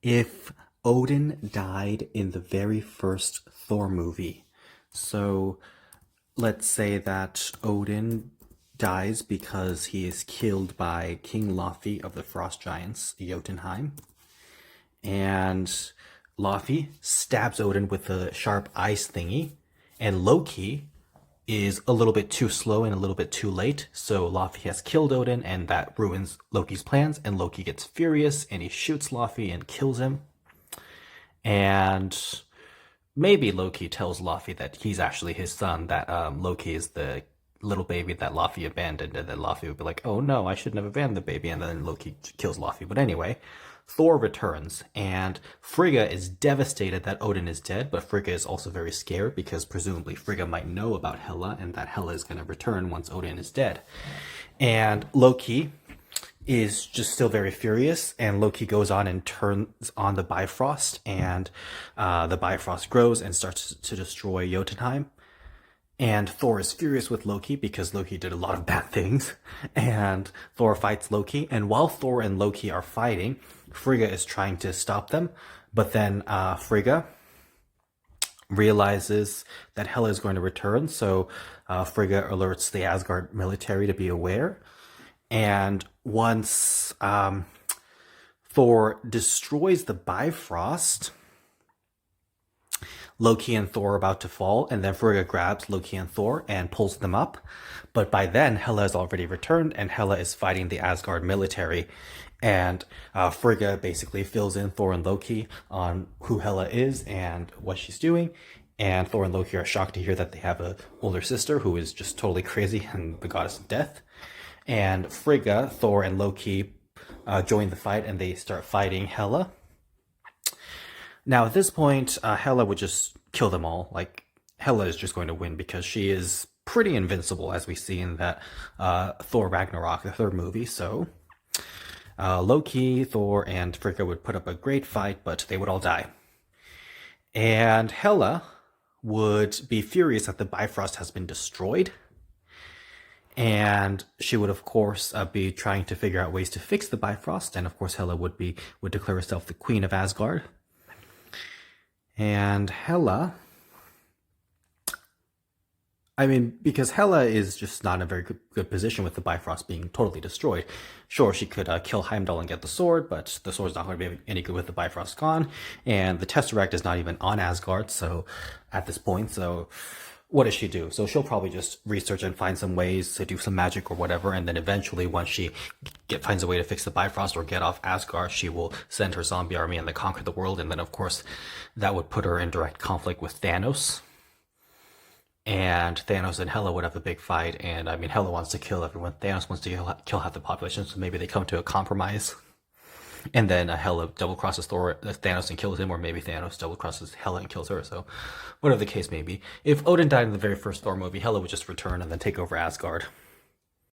If Odin died in the very first Thor movie, so let's say that Odin dies because he is killed by King Laufey of the Frost Giants, Jotunheim, and Laufey stabs Odin with a sharp ice thingy, and Loki is a little bit too slow and a little bit too late, so Laufey has killed Odin, and that ruins Loki's plans, and Loki gets furious, and he shoots Laufey and kills him, and maybe Loki tells Laufey that he's actually his son, that Loki is the little baby that Laufey abandoned, and then Laufey would be like, oh no, I shouldn't have abandoned the baby, and then Loki kills Laufey. But anyway, Thor returns, and Frigga is devastated that Odin is dead, but Frigga is also very scared because presumably Frigga might know about Hela, and that Hela is going to return once Odin is dead. And Loki is just still very furious, and Loki goes on and turns on the Bifrost, and the Bifrost grows and starts to destroy Jotunheim. And Thor is furious with Loki because Loki did a lot of bad things. And Thor fights Loki. And while Thor and Loki are fighting, Frigga is trying to stop them. But then Frigga realizes that Hela is going to return. So Frigga alerts the Asgard military to be aware. And once Thor destroys the Bifrost, Loki and Thor are about to fall, and then Frigga grabs Loki and Thor and pulls them up. But by then, Hela has already returned, and Hela is fighting the Asgard military. And Frigga basically fills in Thor and Loki on who Hela is and what she's doing. And Thor and Loki are shocked to hear that they have an older sister who is just totally crazy and the goddess of death. And Frigga, Thor, and Loki join the fight, and they start fighting Hela. Now, at this point, Hela would just kill them all. Like, Hela is just going to win because she is pretty invincible, as we see in that Thor Ragnarok, the third movie. So, Loki, Thor, and Frigga would put up a great fight, but they would all die. And Hela would be furious that the Bifrost has been destroyed. And she would, of course, be trying to figure out ways to fix the Bifrost. And, of course, Hela would declare herself the Queen of Asgard. And Hela, because Hela is just not in a very good position with the Bifrost being totally destroyed. Sure, she could kill Heimdall and get the sword, but the sword's not going to be any good with the Bifrost gone. And the Tesseract is not even on Asgard, so at this point, so what does she do? So she'll probably just research and find some ways to do some magic or whatever, and then eventually, once she finds a way to fix the Bifrost or get off Asgard, she will send her zombie army and they conquer the world, and then of course that would put her in direct conflict with Thanos. And Thanos and Hela would have a big fight, and Hela wants to kill everyone. Thanos wants to kill half the population, so maybe they come to a compromise. And then Hela double crosses Thanos and kills him, or maybe Thanos double crosses Hela and kills her. So, whatever the case may be, if Odin died in the very first Thor movie, Hela would just return and then take over Asgard.